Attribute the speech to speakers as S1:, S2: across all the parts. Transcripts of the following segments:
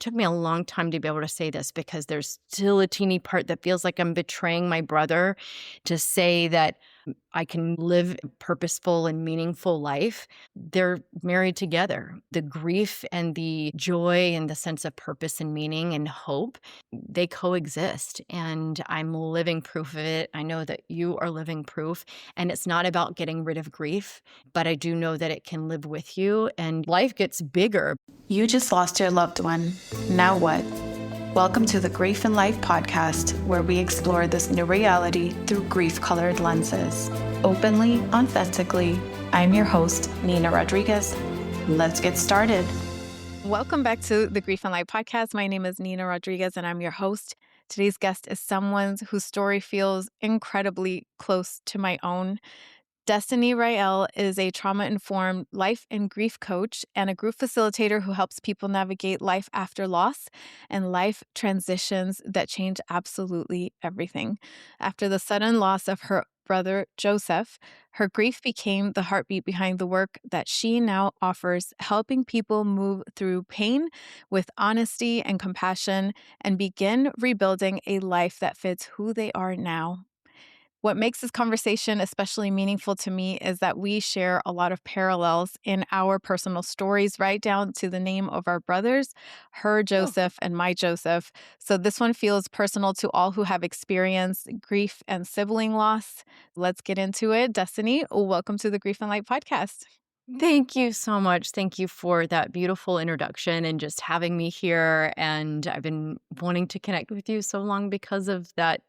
S1: took me a long time to be able to say this because there's still a teeny part that feels like I'm betraying my brother to say that I can live a purposeful and meaningful life. They're married together. The grief and the joy and the sense of purpose and meaning and hope, they coexist. And I'm living proof of it. I know that you are living proof. And it's not about getting rid of grief, but I do know that it can live with you and life gets bigger.
S2: You just lost your loved one. Now what? Welcome to the Grief and Life podcast, where we explore this new reality through grief-colored lenses. Openly, authentically, I'm your host, Nina Rodriguez. Let's get started.
S3: Welcome back to the Grief and Life podcast. My name is Nina Rodriguez, and I'm your host. Today's guest is someone whose story feels incredibly close to my own. Destiny Rael is a trauma-informed life and grief coach and a group facilitator who helps people navigate life after loss and life transitions that change absolutely everything. After the sudden loss of her brother Joseph, her grief became the heartbeat behind the work that she now offers, helping people move through pain with honesty and compassion and begin rebuilding a life that fits who they are now. What makes this conversation especially meaningful to me is that we share a lot of parallels in our personal stories, right down to the name of our brothers, her Joseph and my Joseph. So this one feels personal to all who have experienced grief and sibling loss. Let's get into it. Destiny, welcome to the Grief and Light podcast.
S1: Thank you so much. Thank you for that beautiful introduction and just having me here. And I've been wanting to connect with you so long because of that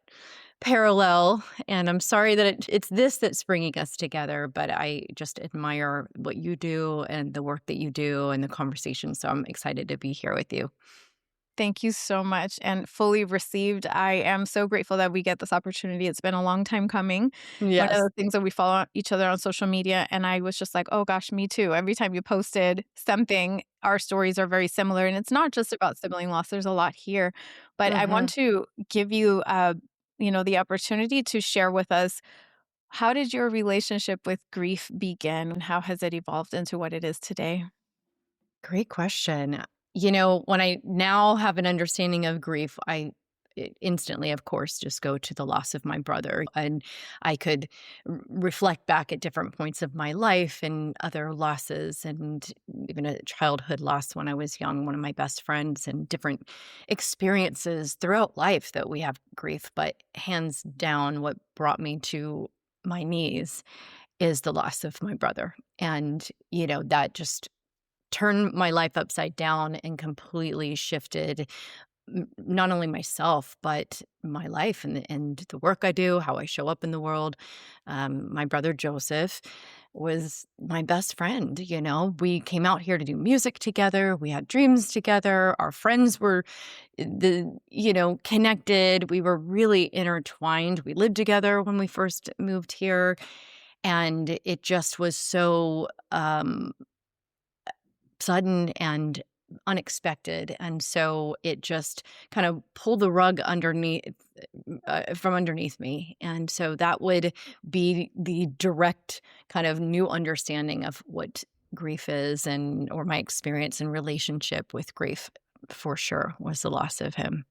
S1: parallel. And I'm sorry that it's this that's bringing us together, but I just admire what you do and the work that you do and the conversation. So I'm excited to be here with you.
S3: Thank you so much and fully received. I am so grateful that we get this opportunity. It's been a long time coming. One of
S1: Yes.
S3: the things that we follow each other on social media, and I was just like, oh gosh, me too. Every time you posted something, our stories are very similar. And it's not just about sibling loss. There's a lot here. But I want to give you, the opportunity to share with us, how did your relationship with grief begin and how has it evolved into what it is today?
S1: Great question. When I now have an understanding of grief, instantly, of course, just go to the loss of my brother. And I could reflect back at different points of my life and other losses, and even a childhood loss when I was young, one of my best friends, and different experiences throughout life that we have grief. But hands down, what brought me to my knees is the loss of my brother. And, that just turned my life upside down and completely shifted not only myself, but my life and the work I do, how I show up in the world. My brother Joseph was my best friend. We came out here to do music together. We had dreams together. Our friends were connected. We were really intertwined. We lived together when we first moved here. And it just was so sudden and unexpected. And so it just kind of pulled the rug from underneath me. And so that would be the direct kind of new understanding of what grief is or my experience and relationship with grief for sure was the loss of him.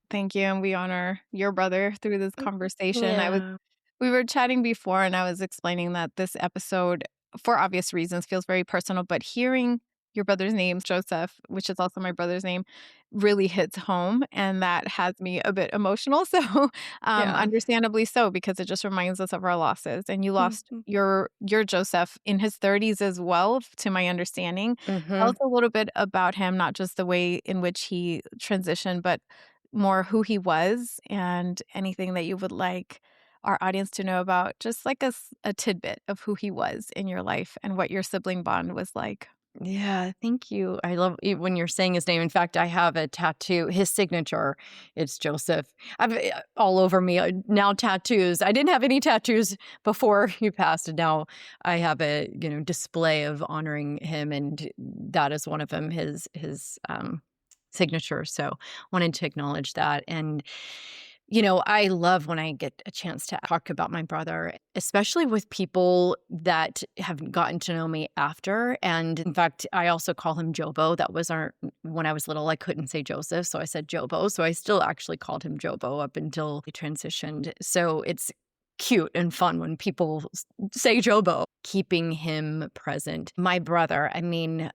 S3: Thank you. And we honor your brother through this conversation.
S1: Yeah.
S3: We were chatting before and I was explaining that this episode, for obvious reasons, feels very personal, but hearing your brother's name, Joseph, which is also my brother's name, really hits home. And that has me a bit emotional. So
S1: Yeah.
S3: understandably so, because it just reminds us of our losses. And you lost
S1: Mhm.
S3: your Joseph in his 30s as well, to my understanding. Tell us
S1: Mhm.
S3: a little bit about him, not just the way in which he transitioned, but more who he was and anything that you would like our audience to know about, just like a tidbit of who he was in your life and what your sibling bond was like.
S1: Yeah, thank you. I love when you're saying his name. In fact, I have a tattoo, his signature. It's Joseph. I've all over me now tattoos. I didn't have any tattoos before he passed, and now I have a display of honoring him, and that is one of them. His signature. So wanted to acknowledge that. And I love when I get a chance to talk about my brother, especially with people that have gotten to know me after. And in fact, I also call him Jobo. That was when I was little, I couldn't say Joseph. So I said Jobo. So I still actually called him Jobo up until he transitioned. So it's cute and fun when people say Jobo, keeping him present. My brother, I mean,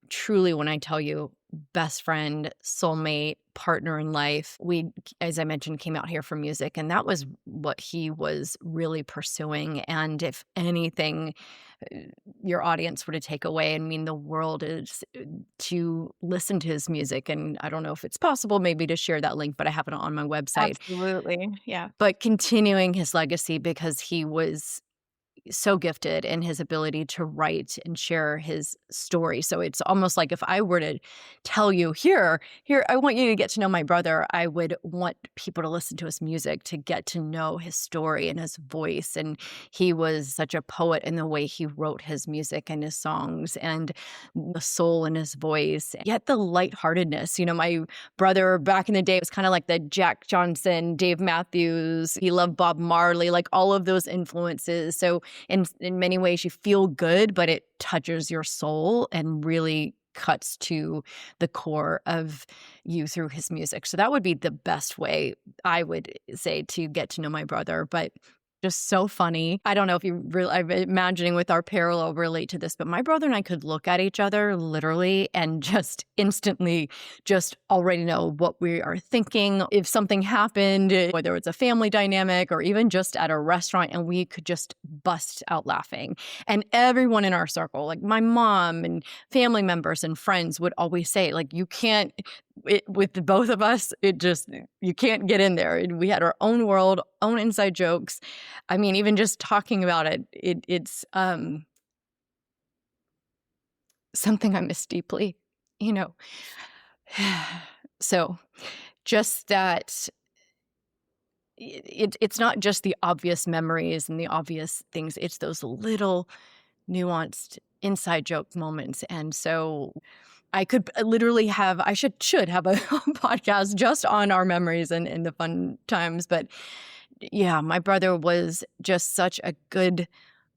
S1: truly, when I tell you, best friend, soulmate, partner in life. We, as I mentioned, came out here for music, and that was what he was really pursuing. And if anything, uh, your audience were to take away and mean the world is to listen to his music. And I don't know if it's possible maybe to share that link, but I have it on my website.
S3: Absolutely. Yeah.
S1: But continuing his legacy because he was so gifted in his ability to write and share his story. So it's almost like if I were to tell you, here, I want you to get to know my brother, I would want people to listen to his music, to get to know his story and his voice. And he was such a poet in the way he wrote his music and his songs, and the soul in his voice, yet the lightheartedness. My brother back in the day was kind of like the Jack Johnson, Dave Matthews. He loved Bob Marley, like all of those influences. So in many ways you feel good, but it touches your soul and really cuts to the core of you through his music. So that would be the best way, I would say, to get to know my brother. But just so funny. I don't know if you really, I'm imagining with our parallel relate to this, but my brother and I could look at each other literally and just instantly just already know what we are thinking. If something happened, whether it's a family dynamic or even just at a restaurant, and we could just bust out laughing. And everyone in our circle, like my mom and family members and friends, would always say, like, you can't, with the both of us, you can't get in there. And we had our own world, own inside jokes. I mean, even just talking about it's something I miss deeply, you know. So just that it's not just the obvious memories and the obvious things, it's those little nuanced inside joke moments. And so I could literally have, I should have a podcast just on our memories and the fun times. But yeah, my brother was just such a good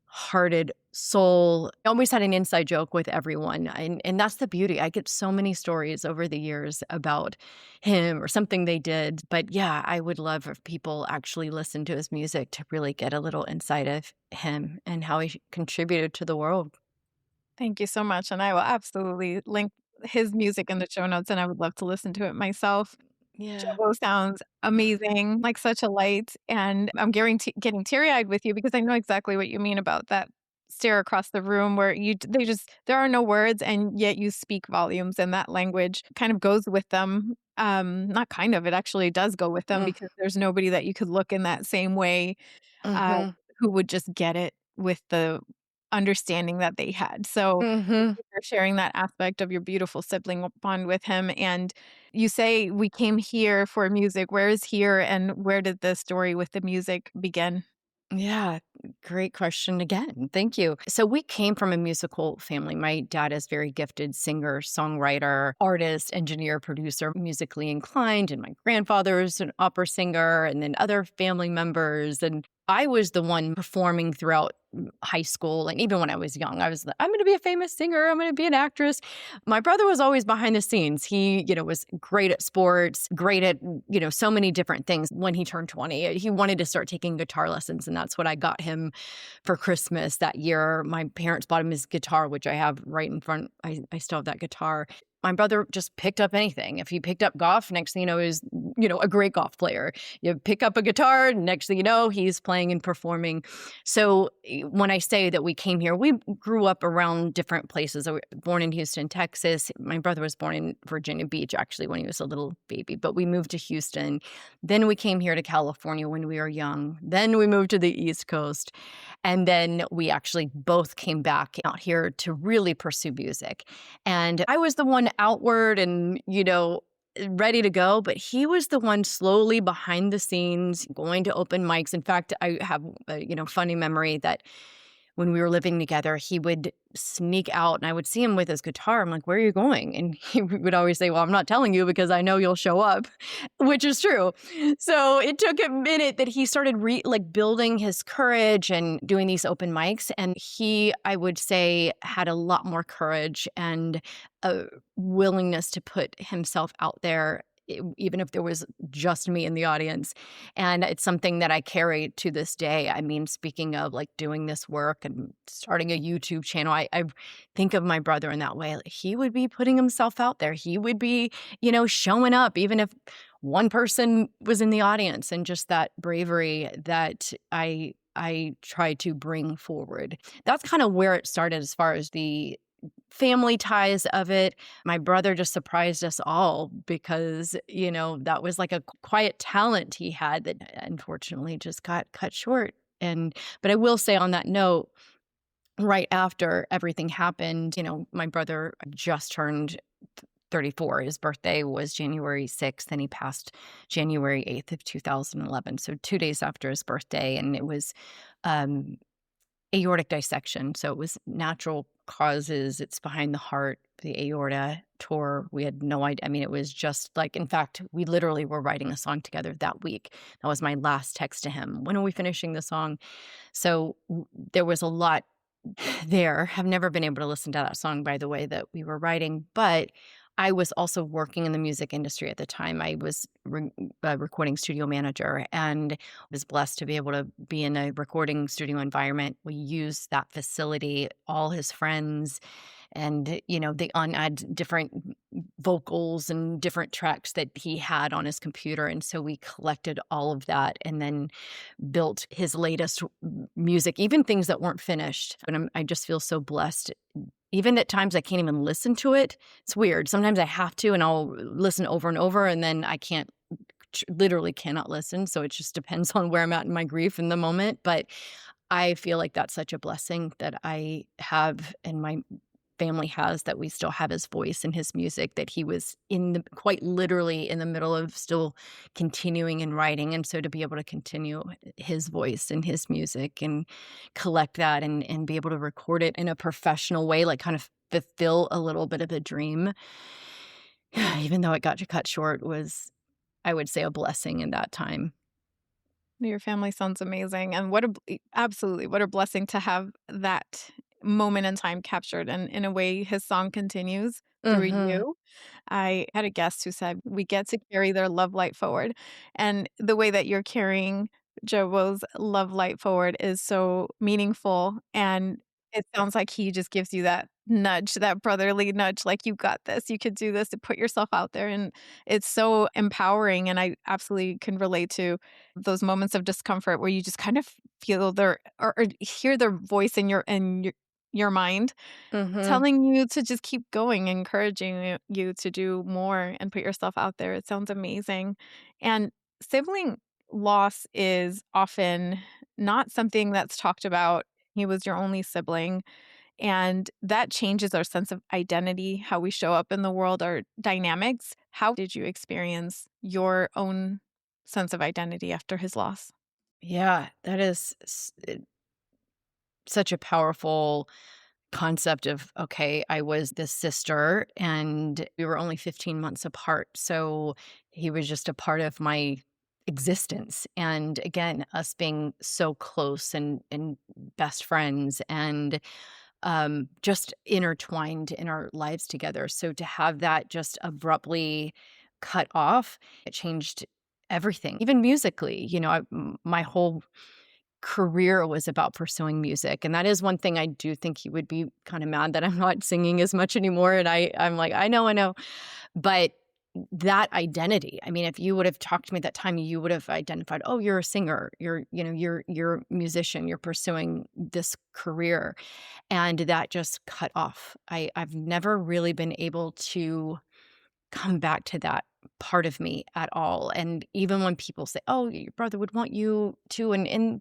S1: hearted soul. I always had an inside joke with everyone. And that's the beauty. I get so many stories over the years about him or something they did. But yeah, I would love if people actually listen to his music to really get a little insight of him and how he contributed to the world.
S3: Thank you so much. And I will absolutely link his music in the show notes, and I would love to listen to it myself.
S1: Yeah.
S3: Jobo sounds amazing, like such a light. And I'm getting teary eyed with you because I know exactly what you mean about that stare across the room where there are no words and yet you speak volumes, and that language kind of goes with them. Not kind of, it actually does go with them
S1: Mm,
S3: because there's nobody that you could look in that same way uh,
S1: mhm.
S3: who would just get it with the understanding that they had. So thank
S1: Mhm.
S3: you for sharing that aspect of your beautiful sibling bond with him. And you say we came here for music. Where is here, and where did the story with the music begin?
S1: Yeah, great question again. Thank you. So we came from a musical family. My dad is very gifted singer, songwriter, artist, engineer, producer, musically inclined, and my grandfather's an opera singer, and then other family members. And I was the one performing throughout high school, and even when I was young, I was like, I'm going to be a famous singer, I'm going to be an actress. My brother was always behind the scenes. He, was great at sports, great at, so many different things. When he turned 20, he wanted to start taking guitar lessons, and that's what I got him for Christmas that year. My parents bought him his guitar, which I have right in front. I still have that guitar. My brother just picked up anything. If he picked up golf, next thing you know, is, a great golf player. You pick up a guitar, next thing you know, he's playing and performing. So when I say that we came here, we grew up around different places. I was born in Houston, Texas. My brother was born in Virginia Beach, actually, when he was a little baby. But we moved to Houston. Then we came here to California when we were young. Then we moved to the East Coast. And then we actually both came back out here to really pursue music. And I was the one outward and, ready to go, but he was the one slowly behind the scenes going to open mics. In fact, I have a funny memory that when we were living together, he would sneak out and I would see him with his guitar. I'm like, where are you going? And he would always say, well, I'm not telling you because I know you'll show up, which is true. So it took a minute that he started building his courage and doing these open mics. And he, I would say, had a lot more courage and a willingness to put himself out there, even if there was just me in the audience. And it's something that I carry to this day. I mean, speaking of like doing this work and starting a YouTube channel, I think of my brother in that way. Like, he would be putting himself out there. He would be, showing up, even if one person was in the audience, and just that bravery that I try to bring forward. That's kind of where it started as far as the family ties of it. My brother just surprised us all because, that was like a quiet talent he had that unfortunately just got cut short. But I will say on that note, right after everything happened, my brother just turned 34. His birthday was January 6th, and he passed January 8th of 2011. So 2 days after his birthday, and it was um, aortic dissection. So it was natural causes. It's behind the heart. The aorta tore. We had no idea. I mean, it was just like, in fact, we literally were writing a song together that week. That was my last text to him. When are we finishing the song? So there was a lot there. I've never been able to listen to that song, by the way, that we were writing, but I was also working in the music industry at the time. I was a recording studio manager and was blessed to be able to be in a recording studio environment. We used that facility, all his friends, and they had different vocals and different tracks that he had on his computer, and so we collected all of that and then built his latest music, even things that weren't finished. And I just feel so blessed. Even at times I can't even listen to it. It's weird. Sometimes I have to, and I'll listen over and over, and then I can't, literally cannot listen. So it just depends on where I'm at in my grief in the moment. But I feel like that's such a blessing that I have, and my family has, that we still have his voice and his music, that he was quite literally in the middle of still continuing and writing. And so to be able to continue his voice and his music and collect that and be able to record it in a professional way, like kind of fulfill a little bit of a dream, even though it got cut short, was, I would say, a blessing in that time.
S3: Your family sounds amazing, and absolutely, what a blessing to have that moment in time captured, and in a way, his song continues through
S1: Hmm.
S3: you. I had a guest who said, "We get to carry their love light forward," and the way that you're carrying Jobo's love light forward is so meaningful, and it sounds like he just gives you that nudge, that brotherly nudge, like, "You got this, you could do this," to put yourself out there, and it's so empowering, and I absolutely can relate to those moments of discomfort where you just kind of feel their or hear their voice in your mind
S1: Hmm.
S3: telling you to just keep going, encouraging you to do more and put yourself out there. It sounds amazing. And sibling loss is often not something that's talked about. He was your only sibling, and that changes our sense of identity, how we show up in the world, our dynamics. How did you experience your own sense of identity after his loss?
S1: Yeah, that is such a powerful concept of, okay, I was this sister and we were only 15 months apart. So he was just a part of my existence. And again, us being so close and best friends and just intertwined in our lives together. So to have that just abruptly cut off, it changed everything, even musically. My whole career was about pursuing music, and that is one thing I do think he would be kinda mad that I'm not singing as much anymore, and I'm like, "I know," but that identity, I mean, if you would have talked to me at that time, you would have identified, "Oh, you're a singer, you're a musician, you're pursuing this career," and that just cut off. I've never really been able to come back to that part of me at all, and even when people say, "Oh, your brother would want you to," and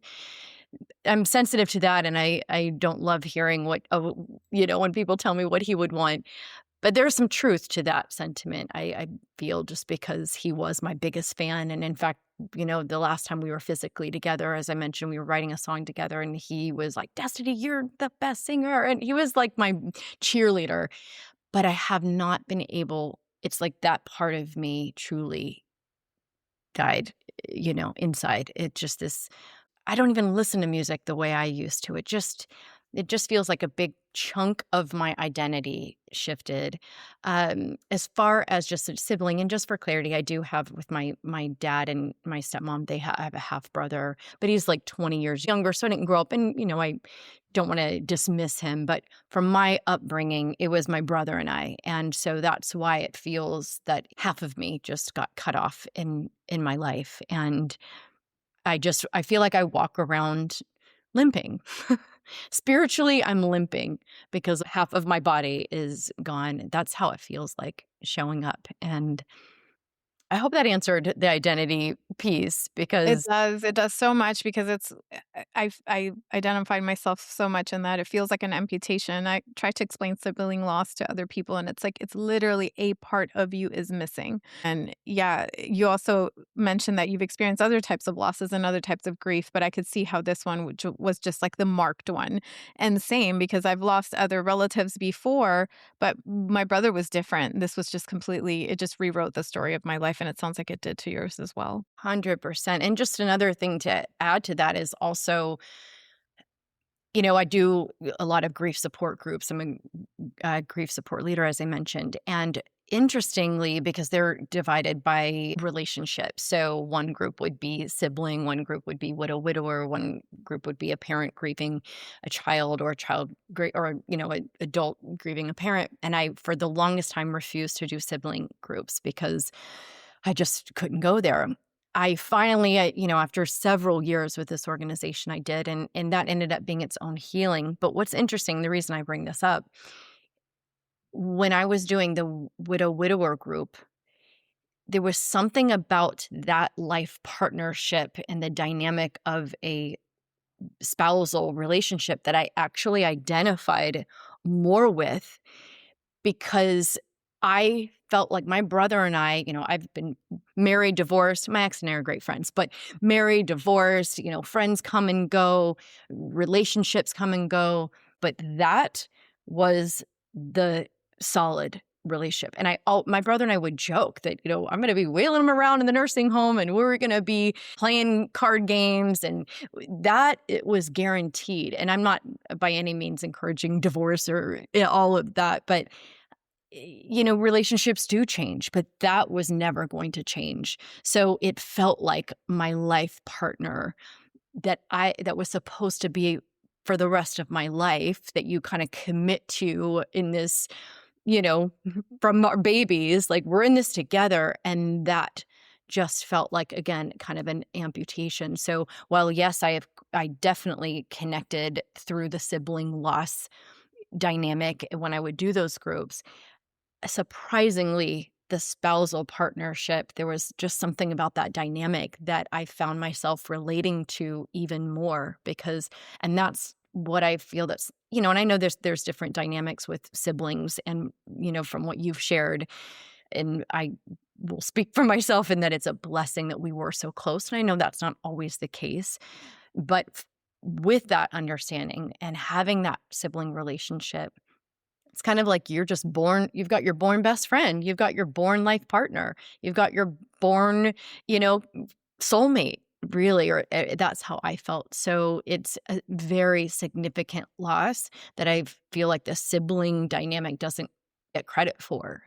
S1: I'm sensitive to that, and I don't love hearing when people tell me what he would want, But there's some truth to that sentiment, I feel, just because he was my biggest fan, and in fact, the last time we were physically together, as I mentioned, we were writing a song together, and he was like, "Destiny, you're the best singer," and he was like my cheerleader, but I have not been able it's like that part of me truly died, inside. It just this I don't even listen to music the way I used to. It just feels like a big chunk of my identity shifted. As far as just a sibling, and just for clarity, I do have with my dad and my stepmom. I have a half brother, but he's like 20 years younger, so I didn't grow up. And I don't want to dismiss him, but from my upbringing, it was my brother and I, and so that's why it feels that half of me just got cut off in my life, and I feel like I walk around limping. Spiritually, I'm limping because half of my body is gone. That's how it feels like showing up. And I hope that answered the identity piece
S3: It
S1: because
S3: does. It does so much because I identified myself so much in that it feels like an amputation. I try to explain sibling loss to other people, and it's like it's literally a part of you is missing. And yeah, you also mentioned that you've experienced other types of losses and other types of grief, but I could see how this one which was just like the marked one. And same because I've lost other relatives before, but my brother was different. This was just completely it just rewrote the story of my life, and it sounds like it did to yours as well.
S1: 100%. And just another thing to add to that is also, I do a lot of grief support groups. I'm a grief support leader, as I mentioned. And interestingly, because they're divided by relationship. So one group would be sibling, one group would be widow, widower, one group would be a parent grieving a child, or a child, or, an adult grieving a parent. And I, for the longest time, refused to do sibling groups because I just couldn't go there. I finally, after several years with this organization, I did, and that ended up being its own healing. But what's interesting, the reason I bring this up, when I was doing the widow widower group, there was something about that life partnership and the dynamic of a spousal relationship that I actually identified more with, because I felt like my brother and I've been married, divorced. My ex and I are great friends, but married, divorced, friends come and go, relationships come and go. But that was the solid relationship. And my brother and I would joke that, I'm going to be wheeling him around in the nursing home and we're going to be playing card games, and that it was guaranteed. And I'm not by any means encouraging divorce or all of that, but relationships do change, but that was never going to change. So it felt like my life partner that was supposed to be for the rest of my life, that you kind of commit to in this, you know, from our babies, like we're in this together. And that just felt like, again, kind of an amputation. So while yes, I definitely connected through the sibling loss dynamic when I would do those groups, surprisingly, the spousal partnership, there was just something about that dynamic that I found myself relating to even more, and that's what I feel and I know there's different dynamics with siblings, and, from what you've shared, and I will speak for myself in that it's a blessing that we were so close. And I know that's not always the case, but with that understanding and having that sibling relationship, it's kind of like you've got your born best friend, you've got your born life partner, you've got your born, you know, soulmate, really, or that's how I felt. So it's a very significant loss that I feel like the sibling dynamic doesn't get credit for.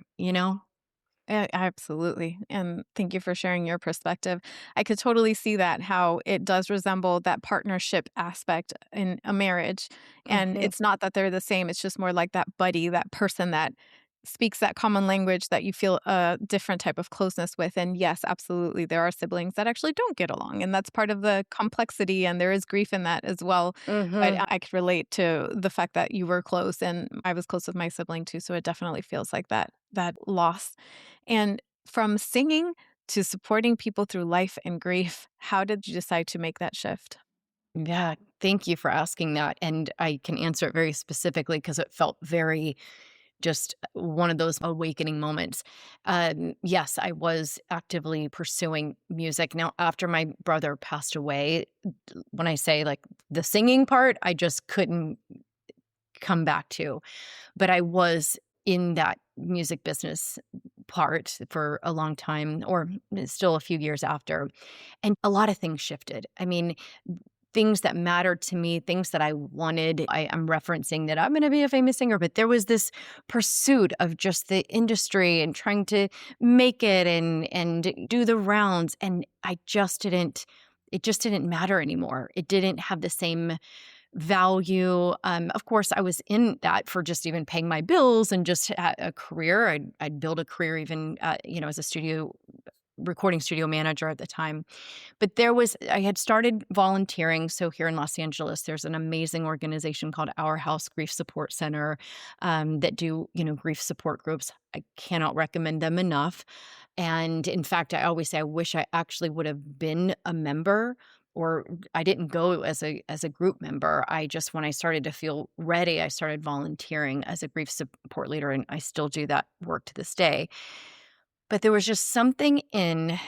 S3: Absolutely. And thank you for sharing your perspective. I could totally see that, how it does resemble that partnership aspect in a marriage. And
S1: Mhm.
S3: it's not that they're the same, it's just more like that buddy, that person that speaks that common language that you feel a different type of closeness with. And yes, absolutely, there are siblings that actually don't get along. And that's part of the complexity. And there is grief in that as well. But
S1: Mhm.
S3: I could relate to the fact that you were close and I was close with my sibling too. So it definitely feels like that loss. And from singing to supporting people through life and grief, how did you decide to make that shift?
S1: Yeah, thank you for asking that, and I can answer it very specifically because it felt very just one of those awakening moments. Yes, I was actively pursuing music. Now, after my brother passed away, when I say like the singing part, I just couldn't come back to. But I was in that music business part for a long time, or still a few years after. And a lot of things shifted. I mean, things that mattered to me, things that I wanted. I'm referencing that I'm going to be a famous singer, but there was this pursuit of just the industry and trying to make it and do the rounds. And I just didn't. It just didn't matter anymore. It didn't have the same value. Of course, I was in that for just even paying my bills and just a career. I'd build a career even, as a recording studio manager at the time. But I had started volunteering. So here in Los Angeles, there's an amazing organization called Our House Grief Support Center that do, grief support groups. I cannot recommend them enough. And in fact, I always say I wish I actually would have been a member, or I didn't go as a group member. I just, when I started to feel ready, I started volunteering as a grief support leader, and I still do that work to this day. But there was just something in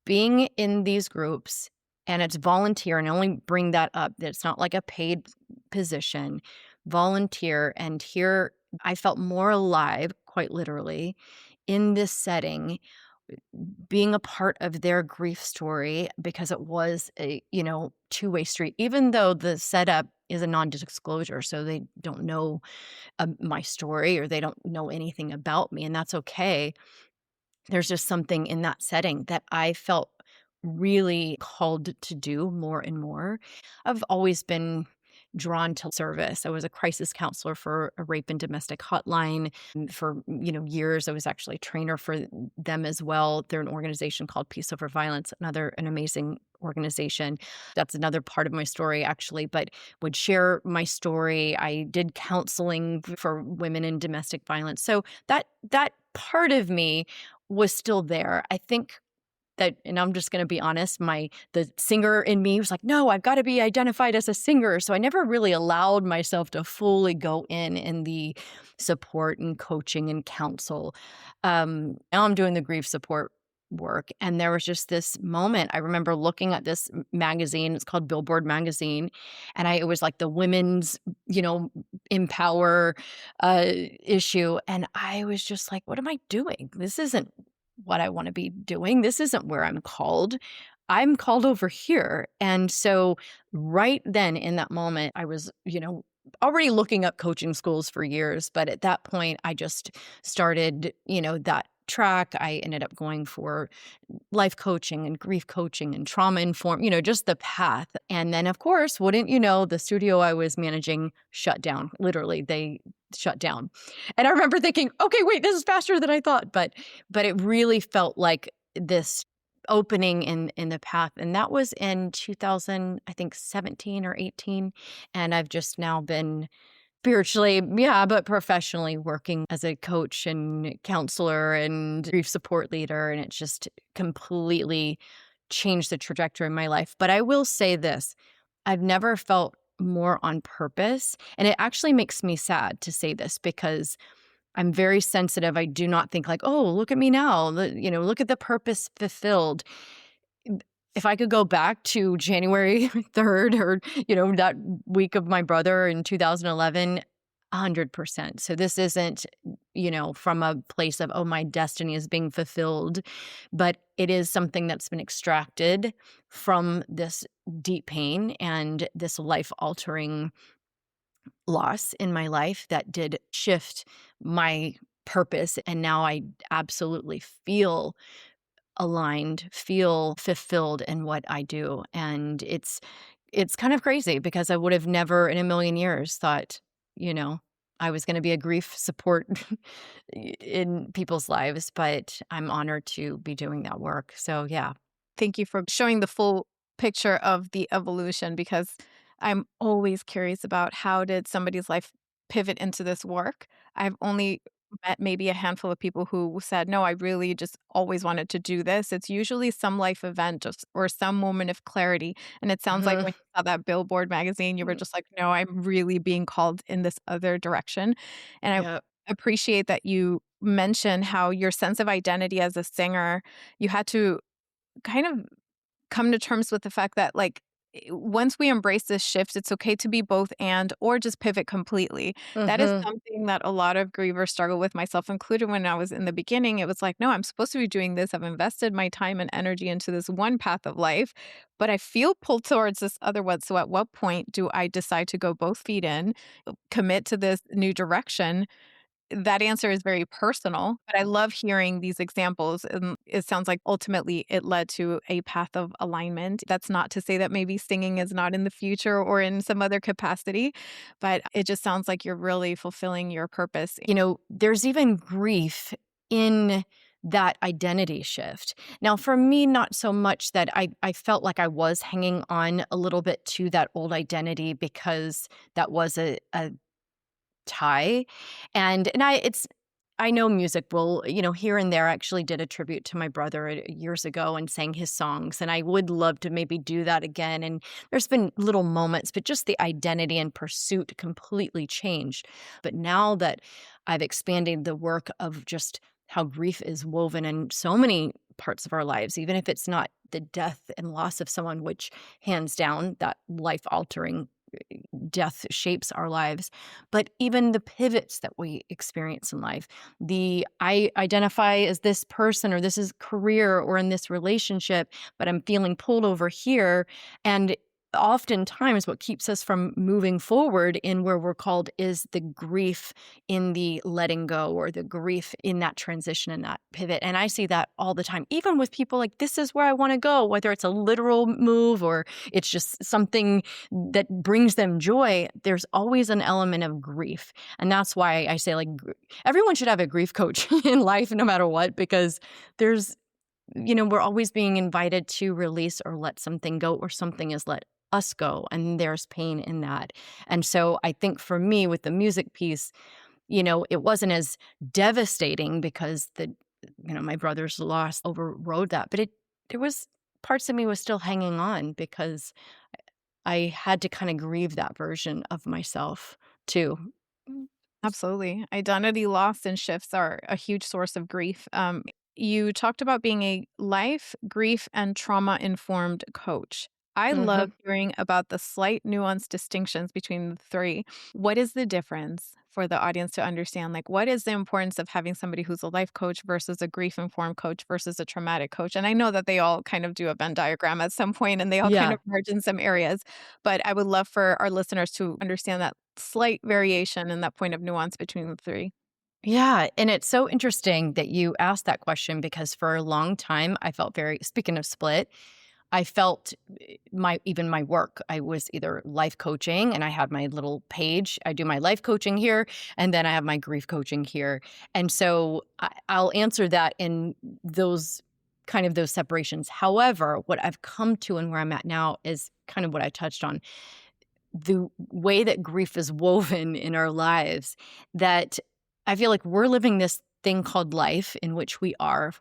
S1: being in these groups, and it's volunteer, and I only bring that up that it's not like a paid position, volunteer. And here I felt more alive, quite literally, in this setting, being a part of their grief story, because it was a, two-way street, even though the setup is a non-disclosure. So they don't know my story, or they don't know anything about me, and that's okay. There's just something in that setting that I felt really called to do more and more. I've always been drawn to service. I was a crisis counselor for a rape and domestic hotline for, years. I was actually a trainer for them as well. They're an organization called Peace Over Violence, an amazing organization. That's another part of my story, actually, but would share my story. I did counseling for women in domestic violence. So that part of me was still there. I think that, and I'm just going to be honest, the singer in me was like, no, I've got to be identified as a singer. So I never really allowed myself to fully go in the support and coaching and counsel. Now I'm doing the grief support work. And there was just this moment. I remember looking at this magazine. It's called Billboard Magazine. And it was like the women's, empower issue. And I was just like, what am I doing? This isn't what I want to be doing. This isn't where I'm called. I'm called over here. And so right then in that moment, I was, already looking up coaching schools for years. But at that point, I just started, that track. I ended up going for life coaching and grief coaching and trauma informed, just the path. And then, of course, wouldn't you know, the studio I was managing shut down. Literally, they shut down. And I remember thinking, okay, wait, this is faster than I thought. But it really felt like this opening in the path. And that was in 2000, I think 17 or 18. And I've just now been spiritually, yeah, but professionally working as a coach and counselor and grief support leader. And it just completely changed the trajectory of my life. But I will say this, I've never felt more on purpose. And it actually makes me sad to say this, because I'm very sensitive. I do not think like, oh, look at me now. Look at the purpose fulfilled. If I could go back to January 3rd or, that week of my brother in 2011, 100%. So this isn't, from a place of, oh, my destiny is being fulfilled, but it is something that's been extracted from this deep pain and this life-altering loss in my life that did shift my purpose. And now I absolutely feel aligned, feel fulfilled in what I do. And it's kind of crazy, because I would have never in a million years thought, I was going to be a grief support in people's lives, but I'm honored to be doing that work. So yeah.
S3: Thank you for showing the full picture of the evolution, because I'm always curious about how did somebody's life pivot into this work. I've only met maybe a handful of people who said, no, I really just always wanted to do this. It's usually some life event or some moment of clarity. And it sounds like when you saw that Billboard magazine, you were just like, no, I'm really being called in this other direction. And
S1: Yep.
S3: appreciate that you mentioned how your sense of identity as a singer, you had to kind of come to terms with the fact that once we embrace this shift, it's okay to be both and or just pivot completely. That is
S1: Mhm.
S3: something that a lot of grievers struggle with, myself included. When I was in the beginning, it was like, no, I'm supposed to be doing this. I've invested my time and energy into this one path of life, but I feel pulled towards this other one. So at what point do I decide to go both feet in, commit to this new direction? That answer is very personal, but I love hearing these examples, and it sounds like ultimately it led to a path of alignment. That's not to say that maybe singing is not in the future or in some other capacity, but it just sounds like you're really fulfilling your purpose.
S1: There's even grief in that identity shift. Now, for me, not so much that I felt like I was hanging on a little bit to that old identity because that was a tie. I know music will, here and there. I actually did a tribute to my brother years ago and sang his songs, and I would love to maybe do that again. And there's been little moments, but just the identity and pursuit completely changed. But now that I've expanded the work of just how grief is woven in so many parts of our lives, even if it's not the death and loss of someone, which hands down, that life altering death shapes our lives, but even the pivots that we experience in life. I identify as this person, or this is career, or in this relationship, but I'm feeling pulled over here. And oftentimes what keeps us from moving forward in where we're called is the grief in the letting go, or the grief in that transition and that pivot. And I see that all the time, even with people like, this is where I want to go, whether it's a literal move or it's just something that brings them joy. There's always an element of grief. And that's why I say, everyone should have a grief coach in life, no matter what, because we're always being invited to release or let something go, or something is let us go. And there's pain in that. And so I think for me with the music piece, it wasn't as devastating because my brother's loss overrode that, but there was parts of me was still hanging on because I had to kind of grieve that version of myself too.
S3: Absolutely. Identity loss and shifts are a huge source of grief. You talked about being a life, grief, and trauma informed coach. I love
S1: Mhm.
S3: hearing about the slight nuanced distinctions between the three. What is the difference for the audience to understand? Like, what is the importance of having somebody who's a life coach versus a grief informed coach versus a traumatic coach? And I know that they all kind of do a Venn diagram at some point and they all kind
S1: Yeah.
S3: of merge in some areas, but I would love for our listeners to understand that slight variation and that point of nuance between the three.
S1: Yeah, and it's so interesting that you asked that question because for a long time I felt very speaking of split, I felt my work. I was either life coaching and I had my little page. I do my life coaching here and then I have my grief coaching here. And so I'll answer that in those separations. However, what I've come to and where I'm at now is kind of what I touched on, the way that grief is woven in our lives, that I feel like we're living this thing called life in which we are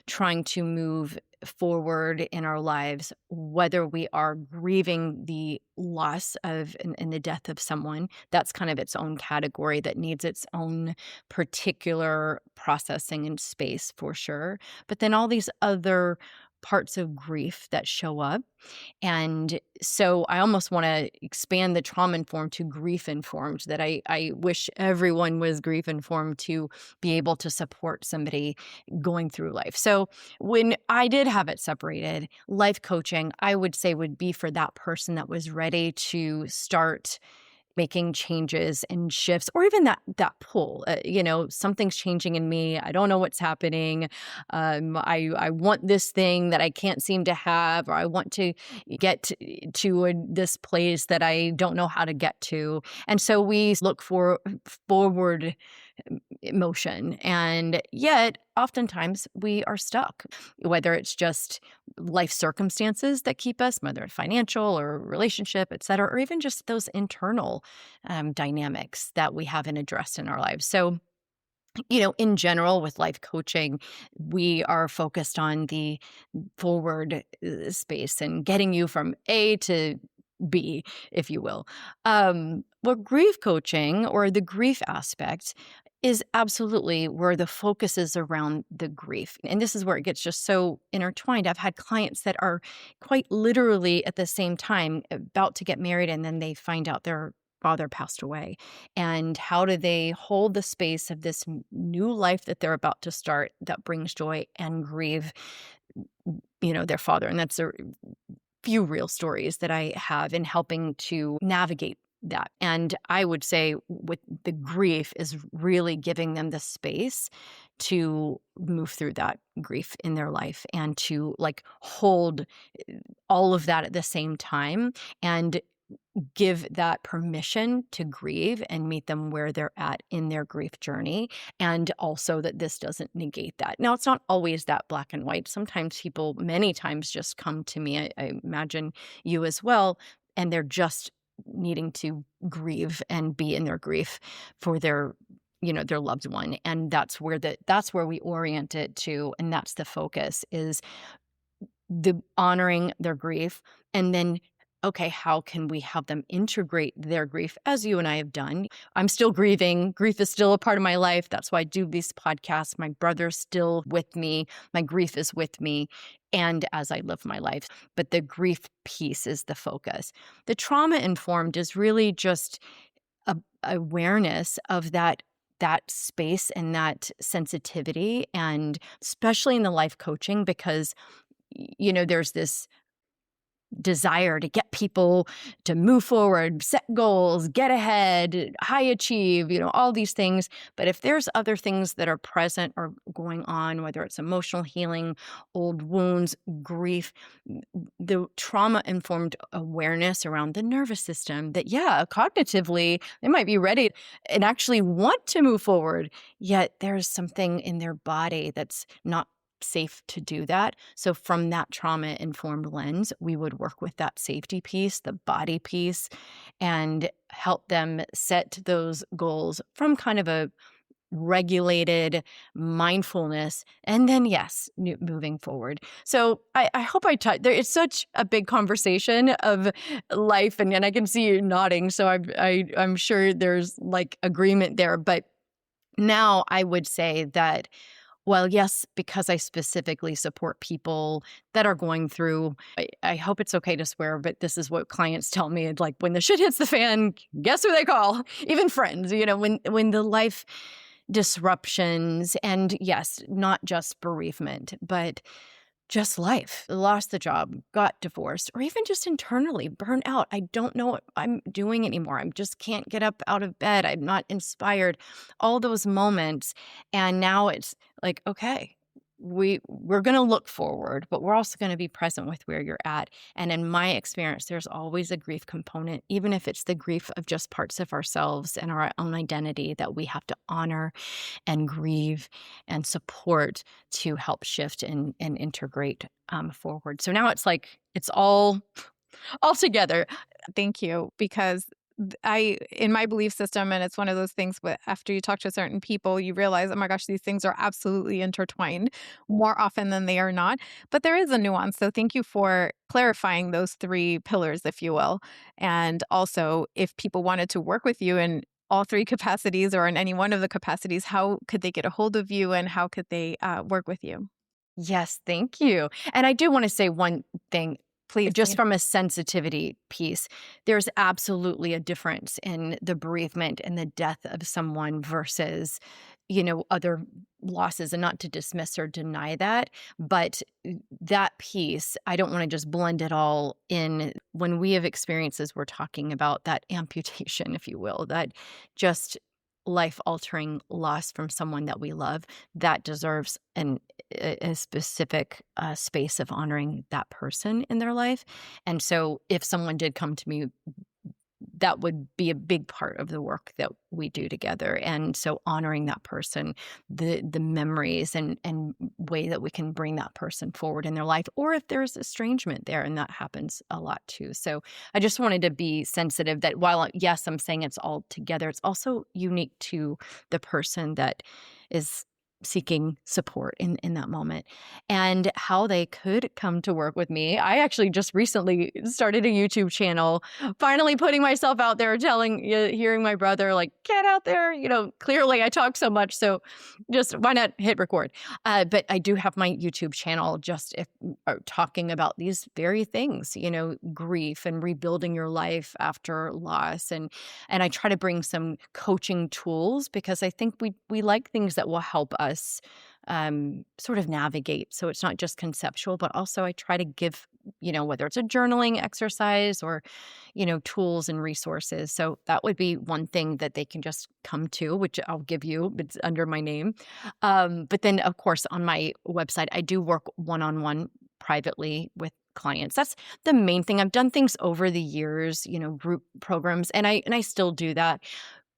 S1: trying to move forward in our lives, whether we are grieving the loss of and the death of someone. That's kind of its own category that needs its own particular processing and space for sure. But then all these other parts of grief that show up, and so I almost want to expand the trauma informed to grief informed, that I wish everyone was grief informed to be able to support somebody going through life. So when I did have it separated, life coaching, I would say, would be for that person that was ready to start making changes and shifts, or even that pull. Something's changing in me. I don't know what's happening. I want this thing that I can't seem to have, or I want to get to this place that I don't know how to get to. And so we look for forward motion. And yet, oftentimes, we are stuck, whether it's just life circumstances that keep us, whether it's financial or relationship, et cetera, or even just those internal dynamics that we haven't addressed in our lives. So, in general, with life coaching, we are focused on the forward space and getting you from A to B, if you will. Well, grief coaching, or the grief aspect, is absolutely where the focus is around the grief. And this is where it gets just so intertwined. I've had clients that are quite literally at the same time about to get married, and then they find out their father passed away. And how do they hold the space of this new life that they're about to start that brings joy and grieve, their father? And that's a few real stories that I have in helping to navigate that. And I would say with the grief is really giving them the space to move through that grief in their life and to like hold all of that at the same time and give that permission to grieve and meet them where they're at in their grief journey. And also that this doesn't negate that. Now, it's not always that black and white. Sometimes people, many times, just come to me. I imagine you as well. And they're just needing to grieve and be in their grief for their loved one. And that's where we orient it to. And that's the focus, is the honoring their grief. And then, okay, how can we help them integrate their grief, as you and I have done? I'm still grieving. Grief is still a part of my life. That's why I do these podcasts. My brother's still with me. My grief is with me. And as I live my life, but the grief piece is the focus. The trauma informed is really just awareness of that space and that sensitivity, and especially in the life coaching, because there's this desire to get people to move forward, set goals, get ahead, high achieve, all these things. But if there's other things that are present or going on, whether it's emotional healing, old wounds, grief, the trauma-informed awareness around the nervous system, that, cognitively, they might be ready and actually want to move forward, yet there's something in their body that's not safe to do that. So from that trauma-informed lens, we would work with that safety piece, the body piece, and help them set those goals from kind of a regulated mindfulness, and then moving forward. So I hope I touched there. It's such a big conversation of life, and I can see you nodding, so I'm sure there's like agreement there. But now I would say that, well, yes, because I specifically support people that are going through, I hope it's okay to swear, but this is what clients tell me. Like, when the shit hits the fan, guess who they call? Even friends, when the life disruptions, and yes, not just bereavement, but just life, lost the job, got divorced, or even just internally burnt out. I don't know what I'm doing anymore. I just can't get up out of bed. I'm not inspired. All those moments. And now it's like, okay, we're going to look forward, but we're also going to be present with where you're at. And in my experience, there's always a grief component, even if it's the grief of just parts of ourselves and our own identity, that we have to honor and grieve and support to help shift and integrate forward. So now it's like it's all together.
S3: Thank you, because in my belief system, and it's one of those things where after you talk to certain people, you realize, oh my gosh, these things are absolutely intertwined more often than they are not. But there is a nuance. So thank you for clarifying those three pillars, if you will. And also, if people wanted to work with you in all three capacities or in any one of the capacities, how could they get a hold of you, and how could they work with you?
S1: Yes, thank you. And I do want to say one thing.
S3: Please.
S1: Just from a sensitivity piece, there's absolutely a difference in the bereavement and the death of someone versus, other losses, and not to dismiss or deny that. But that piece, I don't want to just blend it all in. When we have experiences, we're talking about that amputation, if you will, that just life-altering loss from someone that we love, that deserves a specific space of honoring that person in their life. And so if someone did come to me, that would be a big part of the work that we do together. And so honoring that person, the memories and way that we can bring that person forward in their life, or if there's estrangement there, and that happens a lot too. So I just wanted to be sensitive that while, yes, I'm saying it's all together, it's also unique to the person that is seeking support in that moment, and how they could come to work with me. I actually just recently started a YouTube channel, finally putting myself out there, hearing my brother like, get out there. Clearly I talk so much, so just why not hit record? But I do have my YouTube channel talking about these very things, grief and rebuilding your life after loss. And I try to bring some coaching tools because I think we like things that will help us sort of navigate. So it's not just conceptual, but also I try to give, whether it's a journaling exercise or, tools and resources. So that would be one thing that they can just come to, which I'll give you. It's under my name. But then, of course, on my website, I do work one-on-one privately with clients. That's the main thing. I've done things over the years, group programs, and I still do that.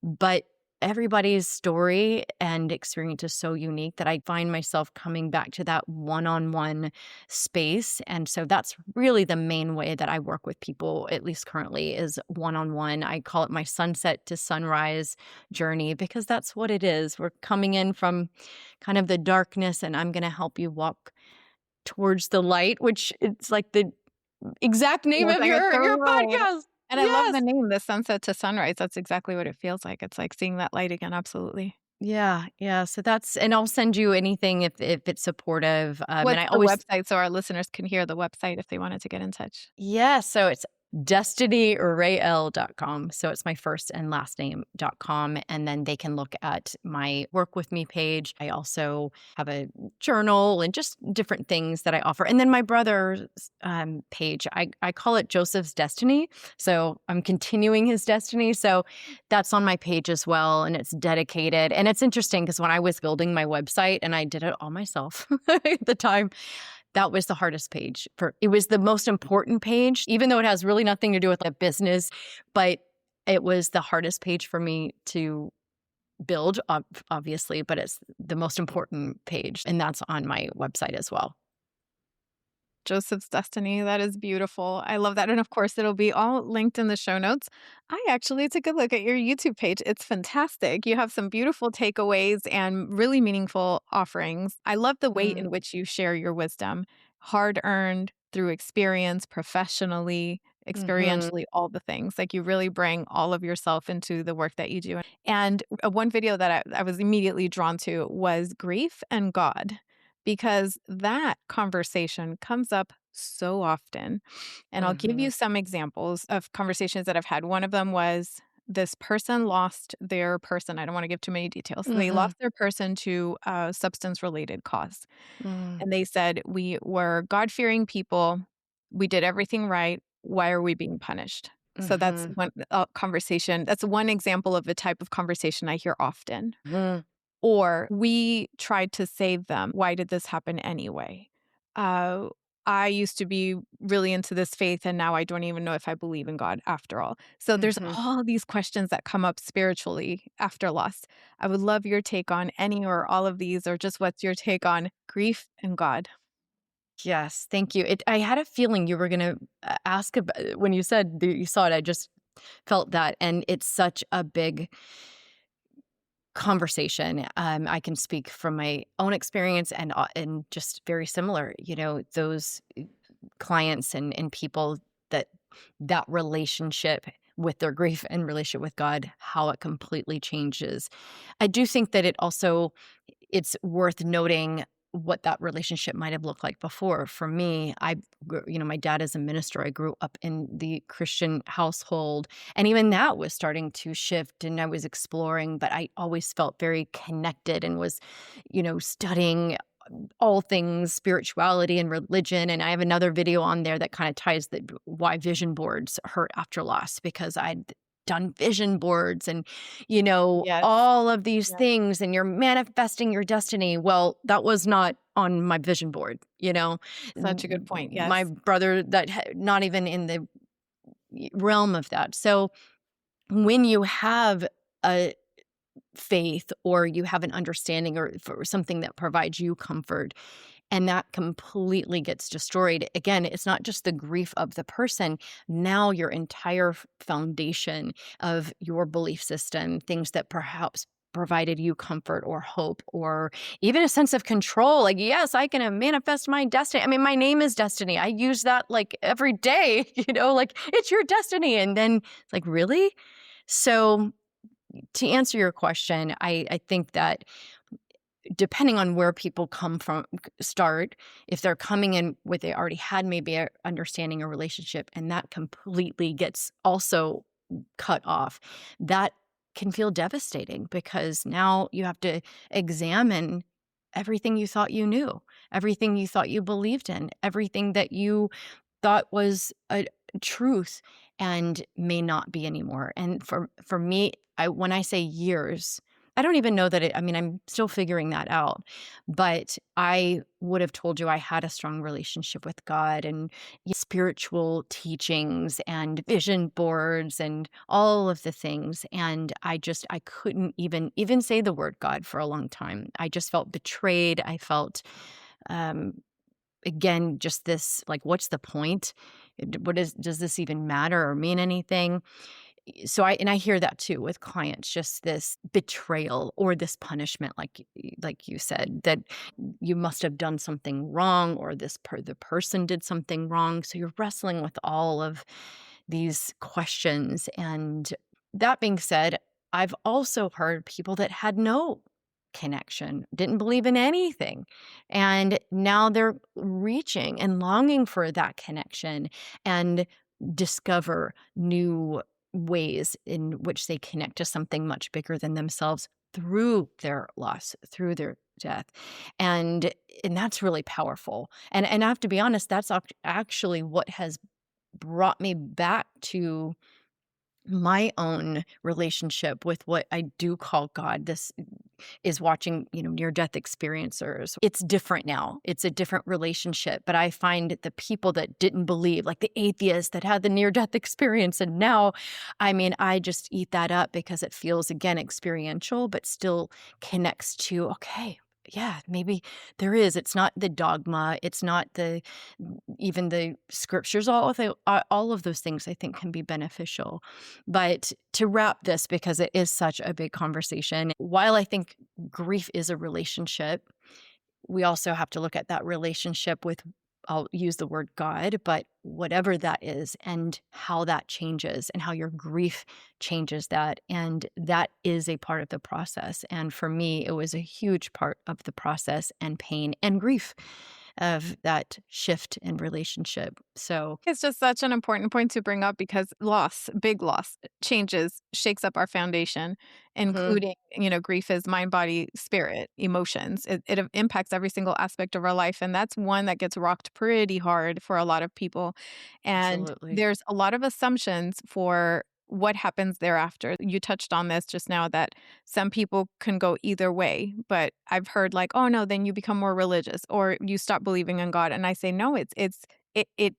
S1: But everybody's story and experience is so unique that I find myself coming back to that one-on-one space. And so that's really the main way that I work with people, at least currently, is one-on-one. I call it my sunset to sunrise journey because that's what it is. We're coming in from kind of the darkness, and I'm going to help you walk towards the light, which it's like the exact name
S3: Yes,
S1: of
S3: I guess so
S1: your
S3: right.
S1: podcast.
S3: And I love the
S1: Yes.
S3: name, the sunset to sunrise. That's exactly what it feels like. It's like seeing that light again. Absolutely.
S1: Yeah, yeah. So and I'll send you anything if it's supportive. And
S3: What's
S1: I
S3: the
S1: always,
S3: website so our listeners can hear the website if they wanted to get in touch?
S1: yeah. So it's destinyrael.com. So it's my first and last name.com. And then they can look at my work with me page. I also have a journal and just different things that I offer. And then my brother's page, I call it Joseph's Destiny. So I'm continuing his destiny. So that's on my page as well. And it's dedicated. And it's interesting because when I was building my website, and I did it all myself at the time, that was the hardest page. It was the most important page, even though it has really nothing to do with like business, but it was the hardest page for me to build, obviously, but it's the most important page. And that's on my website as well.
S3: Joseph's Destiny. That is beautiful. I love that. And of course, it'll be all linked in the show notes. I actually took a look at your YouTube page. It's fantastic. You have some beautiful takeaways and really meaningful offerings. I love the way in which you share your wisdom, hard earned through experience, professionally,
S1: Mm-hmm.
S3: experientially, all the things. Like you really bring all of yourself into the work that you do. And one video that I was immediately drawn to was grief and God, because that conversation comes up so often. And I'll give
S1: Mm-hmm.
S3: you some examples of conversations that I've had. One of them was this person lost their person. I don't want to give too many details. They
S1: Mm-hmm.
S3: lost their person to a substance related cause.
S1: Mm-hmm.
S3: And they said, we were God fearing people. We did everything right. Why are we being punished? So that's
S1: Mm-hmm.
S3: one conversation. That's one example of the type of conversation I hear often. Or we tried to save them. Why did this happen anyway? Uh, I used to be really into this faith, and now I don't even know if I believe in God after all. So there's
S1: Mm-hmm.
S3: all these questions that come up spiritually after loss. I would love your take on any or all of these, or just what's your take on grief and God?
S1: Yes, thank you. I had a feeling you were going to ask about when you said that you saw it. I just felt that, and it's such a big conversation. I can speak from my own experience and just very similar. Those clients and people that relationship with their grief and relationship with God, how it completely changes. I do think that it's worth noting what that relationship might have looked like before. For me, my dad is a minister. I grew up in the Christian household, and even that was starting to shift, and I was exploring, but I always felt very connected and was, studying all things spirituality and religion. And I have another video on there that kind of ties why vision boards hurt after loss, because I'd done vision boards and,
S3: Yes.
S1: all of these
S3: Yeah.
S1: things, and you're manifesting your destiny. Well, that was not on my vision board,
S3: Such a good point.
S1: my
S3: Yes.
S1: brother not even in the realm of that. So when you have a faith or you have an understanding or for something that provides you comfort and that completely gets destroyed, again, it's not just the grief of the person. Now your entire foundation of your belief system, things that perhaps provided you comfort or hope or even a sense of control. Like, yes, I can manifest my destiny. I mean, my name is Destiny. I use that like every day, like it's your destiny. And then it's like, really? So to answer your question, I think that depending on where people come from, start, if they're coming in with they already had maybe a understanding a relationship and that completely gets also cut off, that can feel devastating because now you have to examine everything you thought you knew, everything you thought you believed in, everything that you thought was a truth and may not be anymore. And for me, when I say years, I don't even know that I mean, I'm still figuring that out. But I would have told you I had a strong relationship with God and spiritual teachings and vision boards and all of the things. And I couldn't even say the word God for a long time. I just felt betrayed. I felt um again, just this like, what's the point? Does this even matter or mean anything? So I hear that too with clients, just this betrayal or this punishment, like you said, that you must have done something wrong or the person did something wrong. So you're wrestling with all of these questions. And that being said, I've also heard people that had no connection, didn't believe in anything. And now they're reaching and longing for that connection and discover new ways in which they connect to something much bigger than themselves through their loss, through their death. And that's really powerful. And I have to be honest, that's actually what has brought me back to my own relationship with what I do call God. This is watching, near death experiencers. It's different now. It's a different relationship. But I find the people that didn't believe, like the atheists that had the near death experience, and now, I mean, I just eat that up because it feels, again, experiential, but still connects to, okay, yeah, maybe there is. It's not the dogma. It's not even the scriptures. All of those things I think can be beneficial. But to wrap this, because it is such a big conversation, while I think grief is a relationship, we also have to look at that relationship with, I'll use the word God, but whatever that is, and how that changes and how your grief changes that. And that is a part of the process. And for me, it was a huge part of the process and pain and grief of that shift in relationship. So,
S3: It's just such an important point to bring up because loss, big loss, changes, shakes up our foundation,
S1: mhm,
S3: including, grief is mind, body, spirit, emotions. It impacts every single aspect of our life. And that's one that gets rocked pretty hard for a lot of people. And
S1: absolutely.
S3: there's a lot of assumptions for what happens thereafter. You touched on this just now that some people can go either way, but I've heard like, oh no, then you become more religious or you stop believing in God. And I say, no, it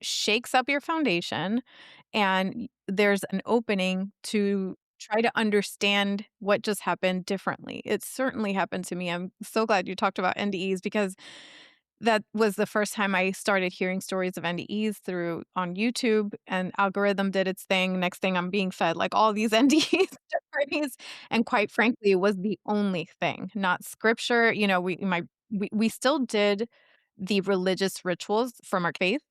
S3: shakes up your foundation and there's an opening to try to understand what just happened differently. It certainly happened to me. I'm so glad you talked about NDEs because that was the first time I started hearing stories of NDEs through on YouTube and algorithm did its thing. Next thing I'm being fed like all these NDEs stories. And quite frankly, it was the only thing, not scripture. We still did the religious rituals from our faith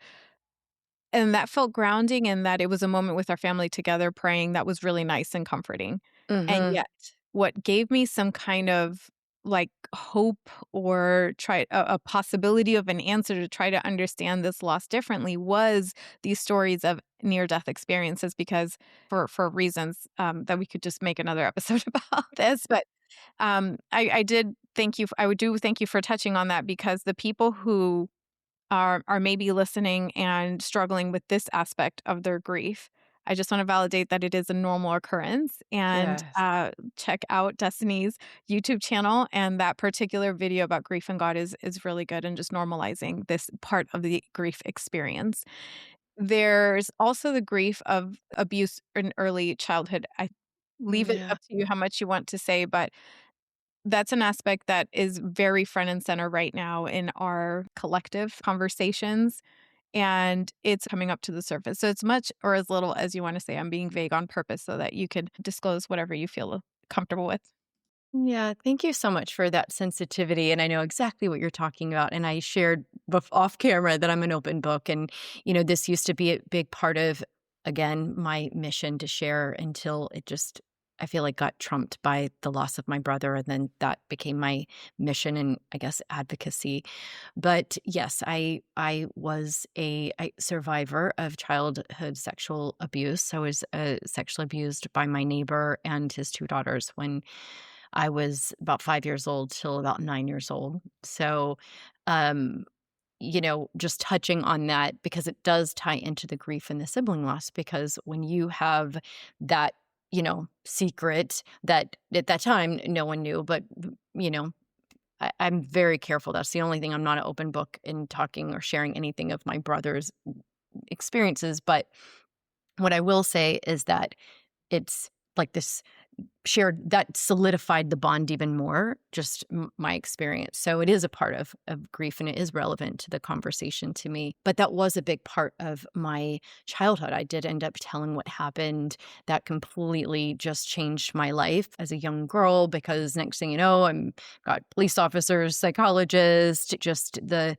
S3: and that felt grounding in that it was a moment with our family together praying that was really nice and comforting. And
S1: Mhm.
S3: yet, what gave me some kind of, like, hope or try a possibility of an answer to try to understand this loss differently was these stories of near-death experiences because for reasons, that we could just make another episode about this, but, I did thank you I would do thank you for touching on that because the people who are maybe listening and struggling with this aspect of their grief. I just want to validate that it is a normal occurrence and
S1: Yes.
S3: check out Destiny's YouTube channel. And that particular video about grief and God is really good and just normalizing this part of the grief experience. There's also the grief of abuse in early childhood. I leave it
S1: Yeah.
S3: up to you how much you want to say, but that's an aspect that is very front and center right now in our collective conversations, and it's coming up to the surface. So it's much or as little as you wanna say. I'm being vague on purpose so that you could disclose whatever you feel comfortable with.
S1: Yeah, thank you so much for that sensitivity. And I know exactly what you're talking about. And I shared off camera that I'm an open book. And, this used to be a big part of, again, my mission to share until it just, I feel like got trumped by the loss of my brother. And then that became my mission and I guess advocacy. But yes, I was a survivor of childhood sexual abuse. I was sexually abused by my neighbor and his two daughters when I was about 5 years old till about 9 years old. So, um, just touching on that because it does tie into the grief and the sibling loss because when you have that, secret that at that time no one knew, but, you know, I'm very careful. That's the only thing. I'm not an open book in talking or sharing anything of my brother's experiences. But what I will say is that it's like this shared that solidified the bond even more, just my experience. So it is a part of grief and it is relevant to the conversation to me. But that was a big part of my childhood. I did end up telling what happened that completely just changed my life as a young girl because next thing you know, I'm got police officers, psychologists, just the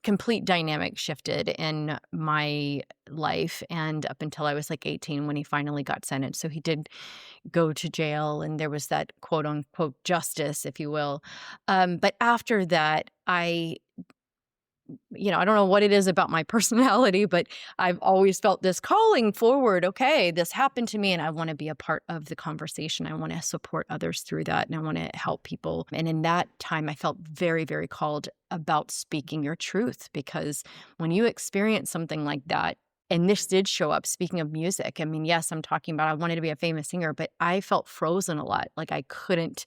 S1: complete dynamic shifted in my life and up until I was like 18 when he finally got sentenced. So he did go to jail and there was that quote unquote justice, if you will. But after that, I don't know what it is about my personality, but I've always felt this calling forward. Okay, this happened to me and I want to be a part of the conversation. I want to support others through that and I want to help people. And in that time, I felt very, very called about speaking your truth because when you experience something like that, and this did show up, speaking of music. I mean, yes, I'm talking about I wanted to be a famous singer, but I felt frozen a lot. Like I couldn't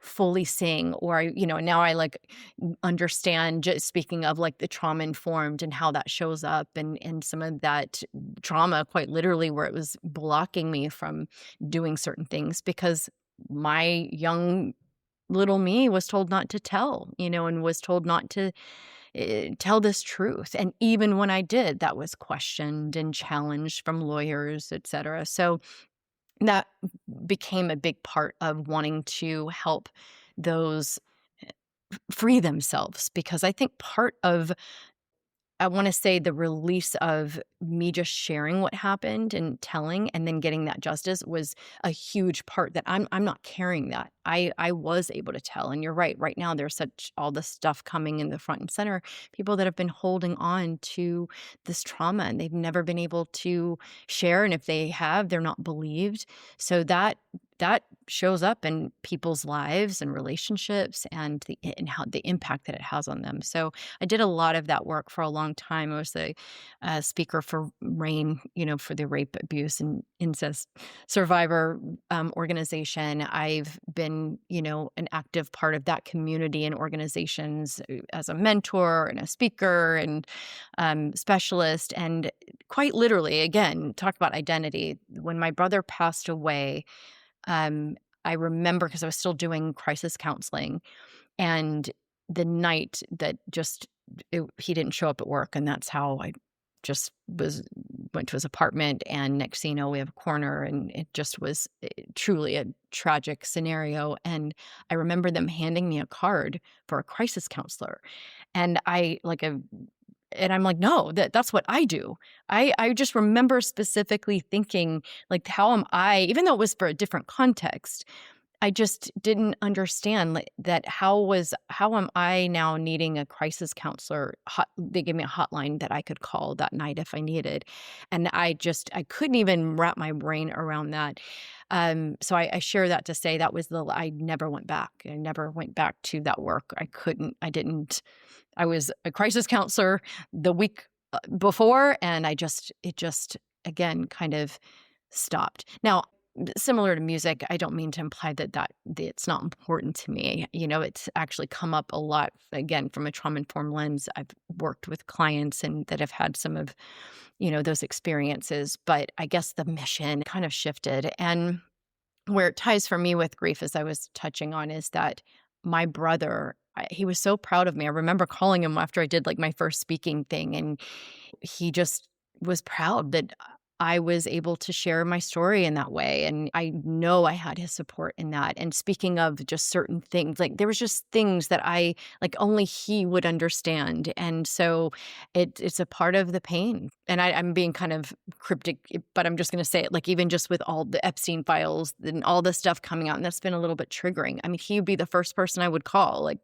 S1: fully sing or now I like understand just speaking of like the trauma informed and how that shows up and some of that trauma quite literally where it was blocking me from doing certain things because my young little me was told not to tell, and was told not to tell this truth. And even when I did, that was questioned and challenged from lawyers, et cetera. So that became a big part of wanting to help those free themselves because I think part of I wanna say the release of me just sharing what happened and telling and then getting that justice was a huge part that I'm not carrying that. I was able to tell, and you're right now there's such all this stuff coming in the front and center, people that have been holding on to this trauma, and they've never been able to share, and if they have, they're not believed. So that shows up in people's lives and relationships and how the impact that it has on them. So I did a lot of that work for a long time. I was the speaker for RAIN, for the rape, abuse, and incest survivor organization. I've been, an active part of that community and organizations as a mentor and a speaker and specialist. And quite literally, again, talk about identity. When my brother passed away, I remember because I was still doing crisis counseling and the night that he didn't show up at work, and that's how I just went to his apartment, and next thing you know, we have a coroner, and it just was truly a tragic scenario, and I remember them handing me a card for a crisis counselor, and I'm like, "No, that's what I do." I just remember specifically thinking, like, how am I even though it was for a different context, I just didn't understand like that how am I now needing a crisis counselor? They gave me a hotline that I could call that night if I needed. And I couldn't even wrap my brain around that. So I share that to say that was I never went back. I never went back to that work. I didn't. I was a crisis counselor the week before, and it just again kind of stopped. Now, similar to music, I don't mean to imply that it's not important to me. It's actually come up a lot again from a trauma-informed lens. I've worked with clients and that have had some of, those experiences, but I guess the mission kind of shifted. And where it ties for me with grief, as I was touching on, is that my brother, he was so proud of me. I remember calling him after I did like my first speaking thing, and he just was proud that I was able to share my story in that way, and I know I had his support in that. And speaking of just certain things, like, there was just things that I like, only he would understand, and so it's a part of the pain. And I'm being kind of cryptic, but I'm just gonna say it, like, even just with all the Epstein files and all this stuff coming out, and that's been a little bit triggering. I mean, he would be the first person I would call, like,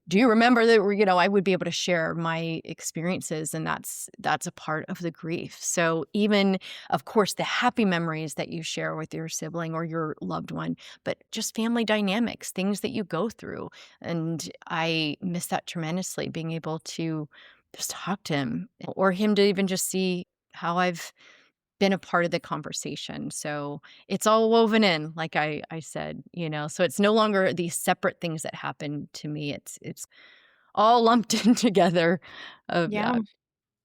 S1: do you remember that? I would be able to share my experiences, and that's a part of the grief. So even, of course, the happy memories that you share with your sibling or your loved one, but just family dynamics, things that you go through. And I miss that tremendously, being able to just talk to him, or him to even just see how I've been a part of the conversation. So it's all woven in, like I said, so it's no longer these separate things that happen to me. It's all lumped in together of
S3: Yeah.
S1: that.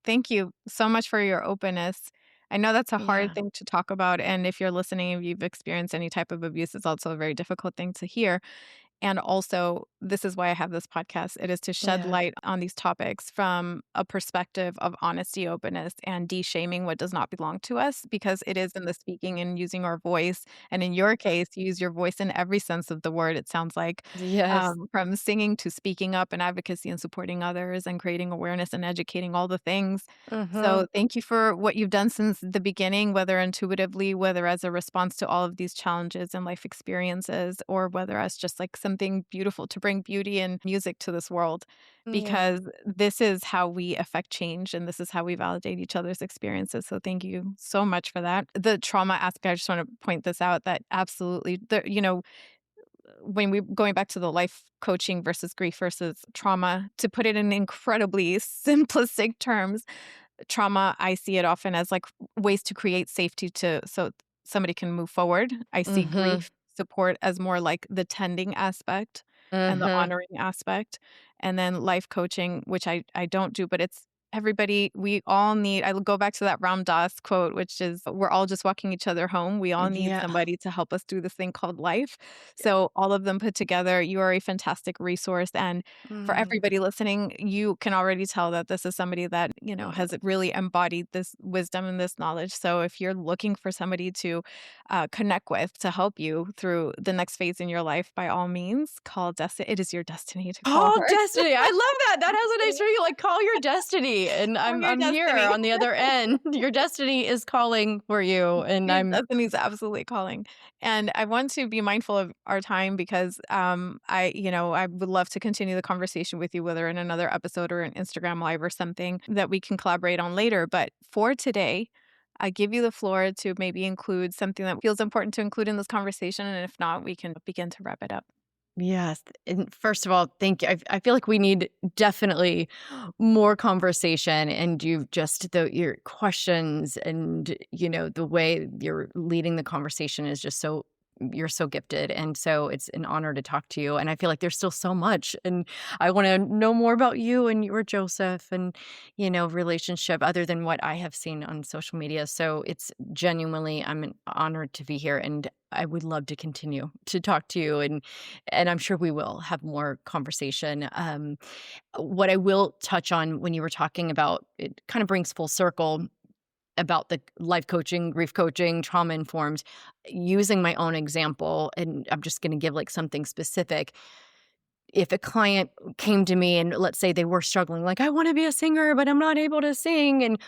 S3: Thank you so much for your openness. I know that's a hard
S1: Yeah.
S3: thing to talk about. And if you're listening, if you've experienced any type of abuse, it's also a very difficult thing to hear. And also, this is why I have this podcast. It is to shed
S1: Yeah.
S3: light on these topics from a perspective of honesty, openness, and de-shaming what does not belong to us, because it is in the speaking and using our voice. And in your case, you use your voice in every sense of the word, it sounds like,
S1: Yes.
S3: from singing to speaking up and advocacy and supporting others and creating awareness and educating, all the things.
S1: Mhm.
S3: So thank you for what you've done since the beginning, whether intuitively, whether as a response to all of these challenges and life experiences, or whether as just like something beautiful to bring beauty and music to this world,
S1: Yeah.
S3: because this is how we affect change and this is how we validate each other's experiences. So thank you so much for that. The trauma aspect, I just want to point this out that absolutely, when we going back to the life coaching versus grief versus trauma, to put it in incredibly simplistic terms, trauma, I see it often as like ways to create safety so somebody can move forward. I see
S1: Mhm.
S3: grief support as more like the tending aspect and the
S1: Mhm.
S3: honoring aspect. And then life coaching, which I don't do, but it's everybody, we all need, I will go back to that Ram Dass quote, which is we're all just walking each other home. We all need
S1: Yeah.
S3: somebody to help us through this thing called life. So all of them put together, you are a fantastic resource. And for
S1: Mm.
S3: everybody listening, you can already tell that this is somebody that,
S1: Mm.
S3: has really embodied this wisdom and this knowledge. So if you're looking for somebody to connect with to help you through the next phase in your life, by all means, call Destiny. It is your destiny to call
S1: Call
S3: her.
S1: destiny. I love that. That has a nice ring, like, call your destiny, and
S3: Call
S1: I'm
S3: your
S1: I'm here
S3: destiny.
S1: on the other end. Your destiny is calling for you, and
S3: Your
S1: I'm
S3: destiny is absolutely calling. And I want to be mindful of our time because I would love to continue the conversation with you, whether in another episode or an Instagram live or something that we can collaborate on later. But for today, I give you the floor to maybe include something that feels important to include in this conversation. And if not, we can begin to wrap it up.
S1: Yes, and first of all, thank you. I feel like we need definitely more conversation, and you've just your questions and, the way you're leading the conversation is just so you're so gifted, and so it's an honor to talk to you, and I feel like there's still so much, and I wanna know more about you and your Joseph and, relationship other than what I have seen on social media, so it's genuinely I'm honored to be here, and I would love to continue to talk to you, and I'm sure we will have more conversation. What I will touch on when you were talking about it kind of brings full circle about the life coaching, grief coaching, trauma informed, using my own example. And I'm just going to give like something specific. If a client came to me and let's say they were struggling, like, I want to be a singer, but I'm not able to sing. And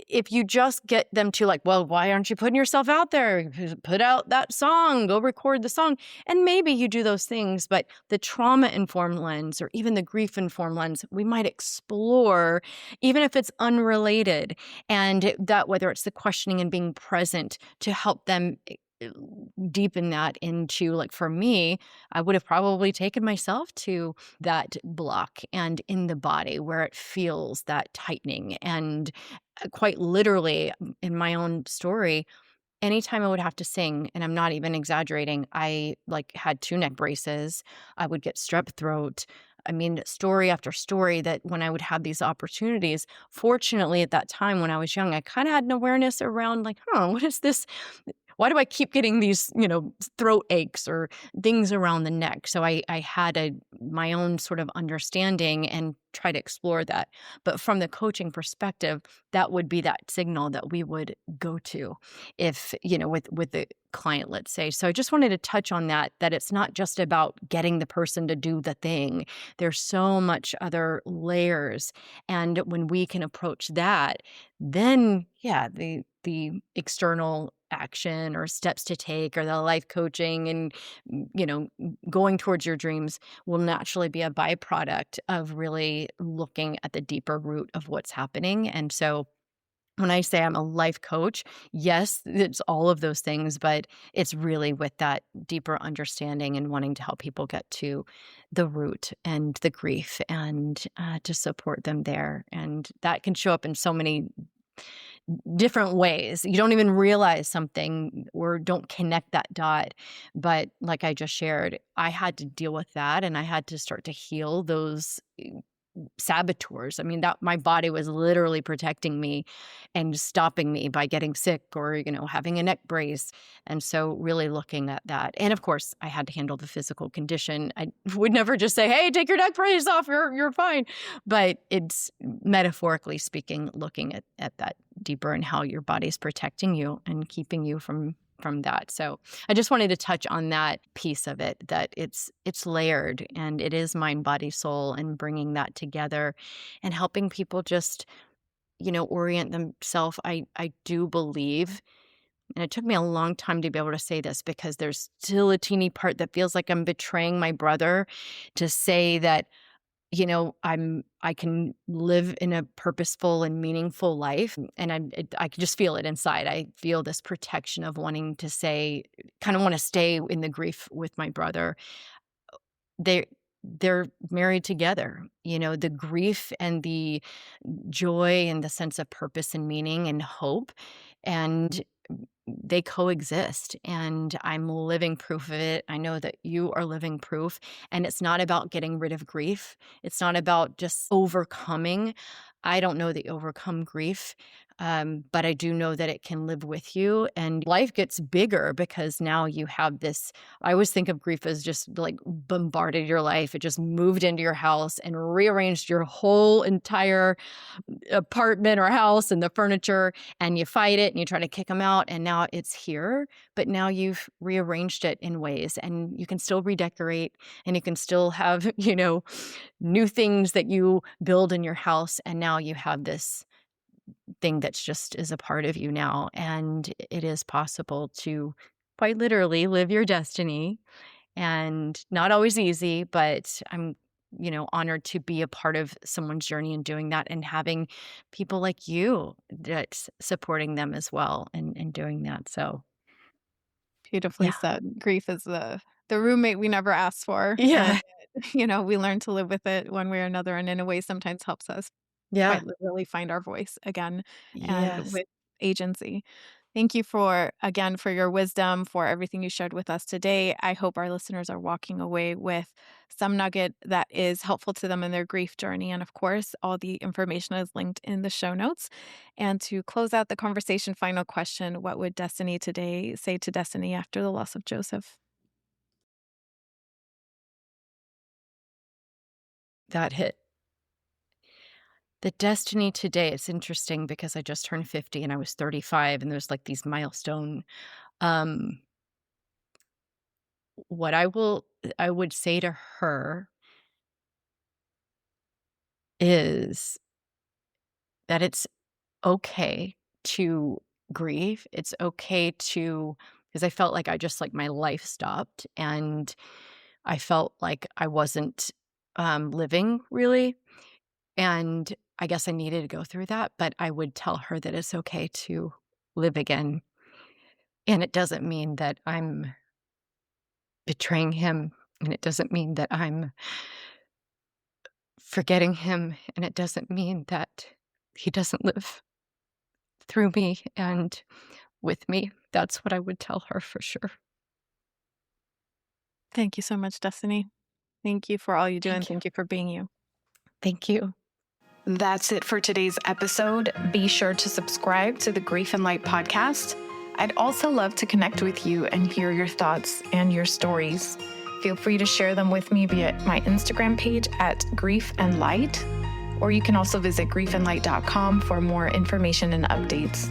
S1: if you just get them to like, well, why aren't you putting yourself out there? Put out that song, go record the song. And maybe you do those things, but the trauma informed lens or even the grief informed lens, we might explore, even if it's unrelated. And that, whether it's the questioning and being present to help them deepen that into, like, for me, I would have probably taken myself to that block and in the body where it feels that tightening. And quite literally, in my own story, anytime I would have to sing, and I'm not even exaggerating, I like had 2 neck braces. I would get strep throat. I mean, story after story that when I would have these opportunities, fortunately at that time when I was young, I kind of had an awareness around like, what is this? why do I keep getting these, throat aches or things around the neck? So I had my own sort of understanding and try to explore that. But from the coaching perspective, that would be that signal that we would go to if, with the client, let's say. So I just wanted to touch on that it's not just about getting the person to do the thing. There's so much other layers. And when we can approach that, then yeah, the external action or steps to take or the life coaching and going towards your dreams will naturally be a byproduct of really looking at the deeper root of what's happening. And so when I say I'm a life coach, yes, it's all of those things, but it's really with that deeper understanding and wanting to help people get to the root and the grief and to support them there. And that can show up in so many different ways. You don't even realize something or don't connect that dot. But like I just shared, I had to deal with that and I had to start to heal those saboteurs. I mean, that my body was literally protecting me and stopping me by getting sick or, having a neck brace. And so really looking at that. And of course, I had to handle the physical condition. I would never just say, "Hey, take your neck brace off. You're fine." But it's metaphorically speaking, looking at that deeper and how your body's protecting you and keeping you from that. So I just wanted to touch on that piece of it, that it's layered and it is mind, body, soul, and bringing that together and helping people just, orient themselves. I do believe, and it took me a long time to be able to say this because there's still a teeny part that feels like I'm betraying my brother to say that I can live in a purposeful and meaningful life. And I can just feel it inside. I feel this protection of wanting to say, kind of want to stay in the grief with my brother. They're married together. The grief and the joy and the sense of purpose and meaning and hope. And they coexist, and I'm living proof of it. I know that you are living proof, and it's not about getting rid of grief. It's not about just overcoming. I don't know that you overcome grief, but I do know that it can live with you, and life gets bigger because now you have this. I always think of grief as just like bombarded your life. It just moved into your house and rearranged your whole entire apartment or house and the furniture, and you fight it and you try to kick them out, and now it's here, but now you've rearranged it in ways, and you can still redecorate and you can still have new things that you build in your house, and now you have this thing that's just is a part of you now. And it is possible to quite literally live your destiny, and not always easy, but I'm honored to be a part of someone's journey in doing that, and having people like you that's supporting them as well and doing that. So
S3: Beautifully
S1: yeah.
S3: said. Grief is the roommate we never asked for, and
S1: Yeah.
S3: we learn to live with it one way or another, and in a way sometimes helps us
S1: Yeah.
S3: quite literally find our voice again and
S1: Yes.
S3: with agency. Thank you for your wisdom, for everything you shared with us today. I hope our listeners are walking away with some nugget that is helpful to them in their grief journey. And of course, all the information is linked in the show notes. And to close out the conversation, final question: what would Destiny today say to Destiny after the loss of Joseph?
S1: That hit. The destiny today, it's interesting because I just turned 50 and I was 35, and there's like these milestone. Um, what I would say to her is that it's okay to grieve. It's okay to, because I felt like I just like my life stopped, and I felt like I wasn't living really. And I guess I needed to go through that, but I would tell her that it's okay to live again. And it doesn't mean that I'm betraying him, and it doesn't mean that I'm forgetting him, and it doesn't mean that he doesn't live through me and with me. That's what I would tell her for sure.
S3: Thank you so much, Destiny. Thank you for all you do, and
S1: Thank you.
S3: thank you for being you.
S1: Thank you.
S2: That's it for today's episode. Be sure to subscribe to the Grief and Light podcast. I'd also love to connect with you and hear your thoughts and your stories. Feel free to share them with me via my Instagram page at Grief and Light, or you can also visit griefandlight.com for more information and updates.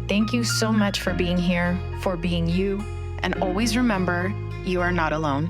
S2: Thank you so much for being here, for being you, and always remember, you are not alone.